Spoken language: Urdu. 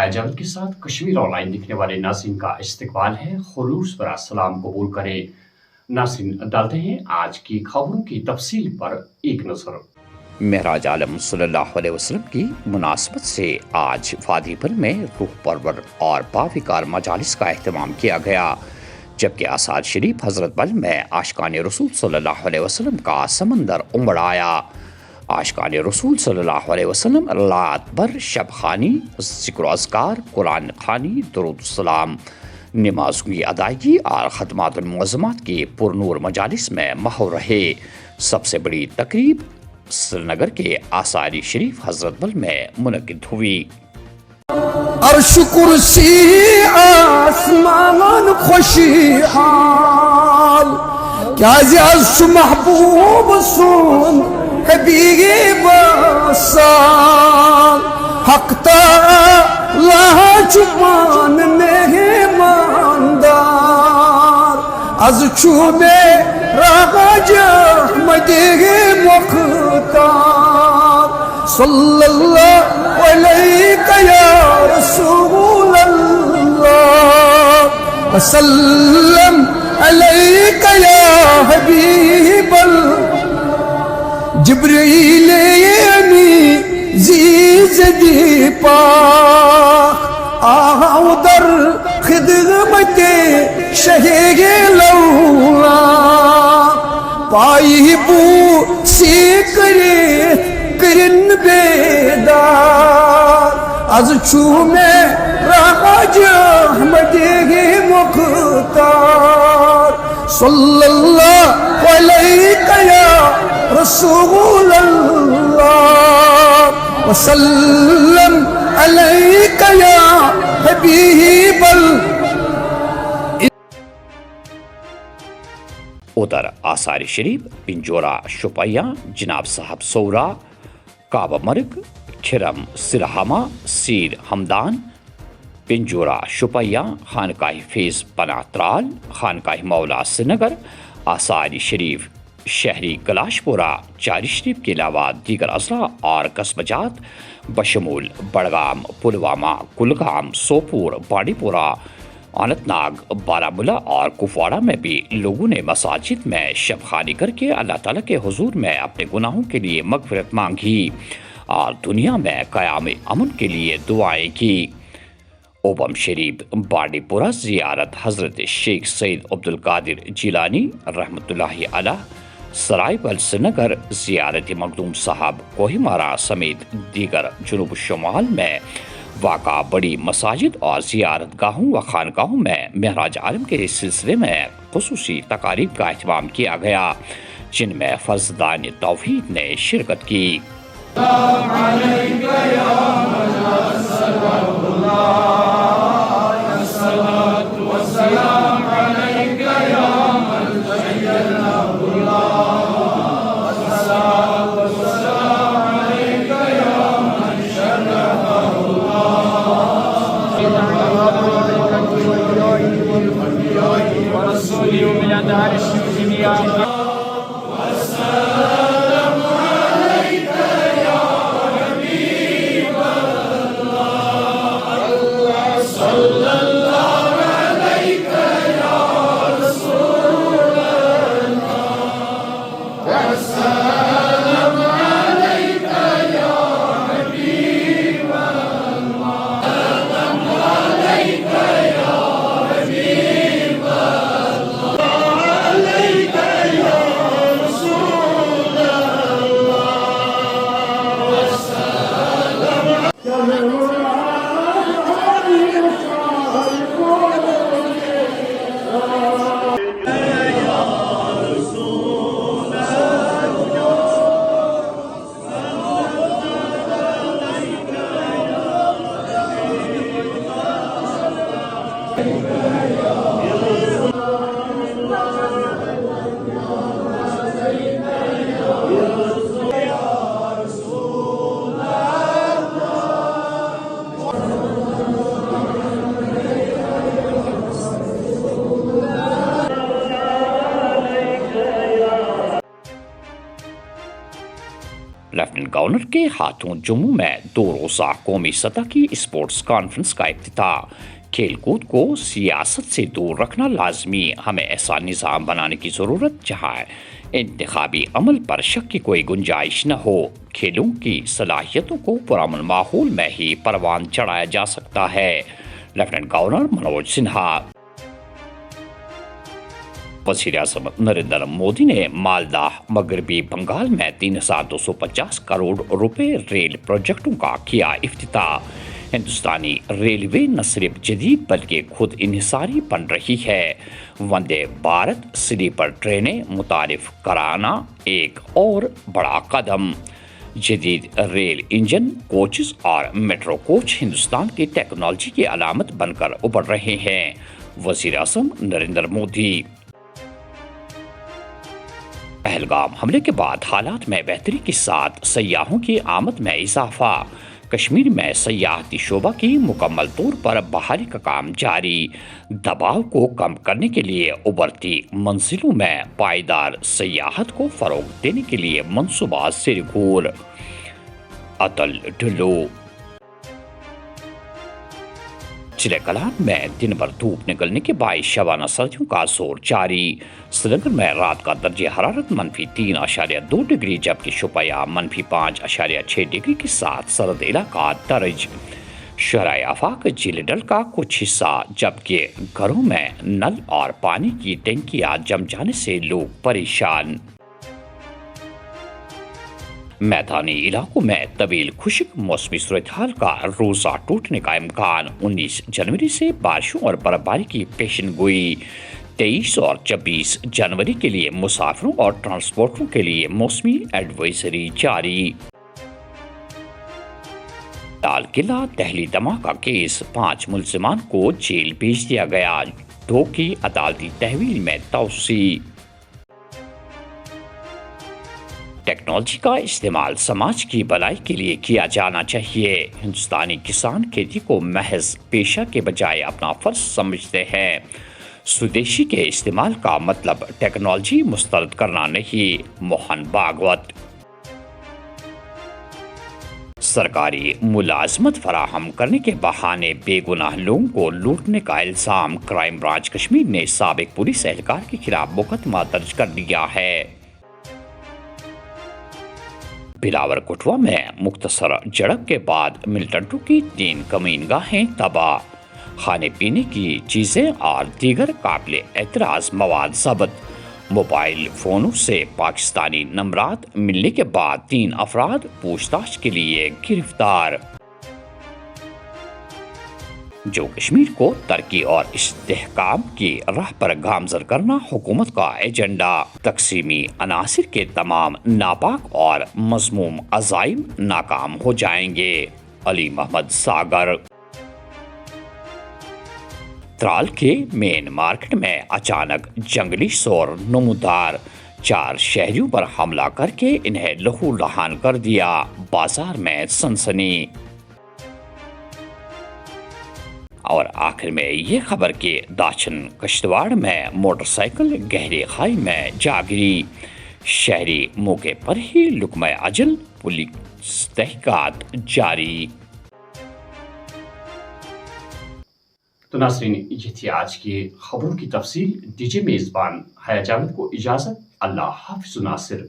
حیا جاوید کے ساتھ کشمیر آن لائن دیکھنے والے ناظرین کا استقبال ہے، خلوص برا سلام قبول کریں۔ ناظرین ڈالتے ہیں آج کی خبروں کی تفصیل پر ایک نظر۔ معراج عالم صلی اللہ علیہ وسلم کی مناسبت سے آج وادی پل میں روح پرور اور باوقار مجالس کا اہتمام کیا گیا، جبکہ آثار شریف حضرت بل میں عاشقان رسول صلی اللہ علیہ وسلم کا سمندر امڑ آیا۔ عاشقان رسول صلی اللہ علیہ وسلم رات بھر شب خوانی، ذکر و اذکار، قرآن خوانی، درود السلام، نماز کی ادائیگی اور خدمات المعظمات کی پرنور مجالس میں محو رہے۔ سب سے بڑی تقریب سری نگر کے آثار شریف حضرت بل میں منعقد ہوئی۔ عرش کرسی آسمان خوشی حال کیا زیاز محبوب سن حبیب سال حق تعالی چمان مہماندار از چوبے راج احمد مختار صلی اللہ علیہ یا رسول اللہ وسلم علیک یا حبیب اللہ جبرائیل امی زیزدی پاک آہاں در خدمت شہی لولا پائی بو سی کرے کرن بیدار از چومے راج احمد مختار صلی اللہ علیہ یا رسول اللہ وسلم علیک یا حبیب اللہ۔ ادھر آثار شریف پنجورہ شپیہ جناب صاحب سورا، کعبہ مرگ، کھرم سرہامہ، سیر ہمدان، پنجورہ شپیہ، خانقاہ فیض پناہ ترال، خانقاہ مولا سری نگر، آثار شریف شہری کلاش پورہ، چاری شریف کے علاوہ دیگر اضلاع اور قصبہ جات بشمول بڑگام، پلوامہ، کلگام، سوپور، بانڈی پورہ، اننت ناگ، بارامولہ اور کپواڑہ میں بھی لوگوں نے مساجد میں شب خوانی کر کے اللہ تعالیٰ کے حضور میں اپنے گناہوں کے لیے مغفرت مانگی اور دنیا میں قیام امن کے لیے دعائیں کی۔ اوبم شریف بانڈی پورہ زیارت حضرت شیخ سید عبدالقادر جیلانی رحمۃ اللہ علیہ، سرائے بل سری نگر زیارت مخدوم صاحب کوہیمارا سمیت دیگر جنوب شمال میں واقع بڑی مساجد اور زیارت گاہوں و خانقاہوں میں معراج عالم کے سلسلے میں خصوصی تقاریب کا اہتمام کیا گیا، جن میں فرزدان توحید نے شرکت کی۔ گورنر کے ہاتھوں جموں میں 2 روزہ قومی سطح کی اسپورٹس کانفرنس کا افتتاح۔ کھیل کود کو سیاست سے دور رکھنا لازمی، ہمیں ایسا نظام بنانے کی ضرورت جہاں انتخابی عمل پر شک کی کوئی گنجائش نہ ہو۔ کھیلوں کی صلاحیتوں کو پرامن ماحول میں ہی پروان چڑھایا جا سکتا ہے۔ Lieutenant governor Manoj Sinha. وزیر اعظم نریندر مودی نے مالدہ مغربی بنگال میں 3250 کروڑ روپے ریل پروجیکٹوں کا کیا افتتاح۔ ہندوستانی ریلوے نہ صرف جدید بلکہ خود انحصاری بن رہی ہے۔ وندے بھارت سلیپر ٹرینیں متعارف کرانا ایک اور بڑا قدم۔ جدید ریل انجن، کوچز اور میٹرو کوچ ہندوستان کی ٹیکنالوجی کی علامت بن کر ابھر رہے ہیں۔ وزیر اعظم نریندر مودی۔ پہلگام حملے کے بعد حالات میں بہتری کے ساتھ سیاحوں کی آمد میں اضافہ۔ کشمیر میں سیاحتی شعبہ کی مکمل طور پر بحالی کا کام جاری۔ دباؤ کو کم کرنے کے لیے ابھرتی منزلوں میں پائیدار سیاحت کو فروغ دینے کے لیے منصوبہ سرگور۔ اتل ڈلو۔ ضلع کلان میں دن بھر دھوپ نکلنے کے باعث شبانہ سردیوں کا زور جاری۔ سری نگر میں رات کا درجہ حرارت -3.2 ڈگری جبکہ شوپیاں -5.6 ڈگری کے ساتھ سرد علاقہ درج۔ شرائع آفاق جھیل ڈل کا کچھ حصہ، جبکہ گھروں میں نل اور پانی کی ٹینکیاں جم جانے سے لوگ پریشان۔ میدانی علاقوں میں طویل خشک موسمی صورتحال کا روزہ ٹوٹنے کا امکان۔ 19 جنوری سے بارشوں اور برف باری کی پیشن گوئی۔ 23 اور 24 جنوری کے لیے مسافروں اور ٹرانسپورٹروں کے لیے موسمی ایڈوائزری جاری۔ لال قلعہ دہلی دھماکہ کیس، 5 ملزمان کو جیل بھیج دیا گیا، 2 کی عدالتی تحویل میں توسیع۔ ٹیکنالوجی کا استعمال سماج کی بھلائی کے لیے کیا جانا چاہیے۔ ہندوستانی کسان کھیتی کو محض پیشہ کے بجائے اپنا فرض سمجھتے ہیں۔ سودیشی کے استعمال کا مطلب ٹیکنالوجی مسترد کرنا نہیں۔ موہن بھاگوت۔ سرکاری ملازمت فراہم کرنے کے بہانے بے گناہ لوگوں کو لوٹنے کا الزام، کرائم برانچ کشمیر نے سابق پولیس اہلکار کے خلاف مقدمہ درج کر دیا ہے۔ بلاور کٹھوا میں مختصر جھڑپ کے بعد ملٹنٹوں کی 3 کمین گاہیں تباہ، کھانے پینے کی چیزیں اور دیگر قابل اعتراض مواد ضبط۔ موبائل فونوں سے پاکستانی نمبرات ملنے کے بعد 3 افراد پوچھ تاچھ کے لیے گرفتار۔ جو کشمیر کو ترقی اور استحکام کی راہ پر گامزن کرنا حکومت کا ایجنڈا، تقسیمی عناصر کے تمام ناپاک اور مذموم عزائم ناکام ہو جائیں گے۔ علی محمد ساگر۔ ترال کے مین مارکیٹ میں اچانک جنگلی سور نمودار، 4 شہریوں پر حملہ کر کے انہیں لہو لہان کر دیا، بازار میں سنسنی۔ اور آخر میں یہ خبر کہ داچن کشتواڑ میں موٹر سائیکل گہری کھائی میں جا گری، شہری موقع پر ہی لقمہ اجل، پولیس تحقیقات جاری۔ تو ناظرین، یہ تھی آج کی خبروں کی تفصیل۔ دیجیے میزبان حیا جاوید کو اجازت۔ اللہ حافظ ناصر۔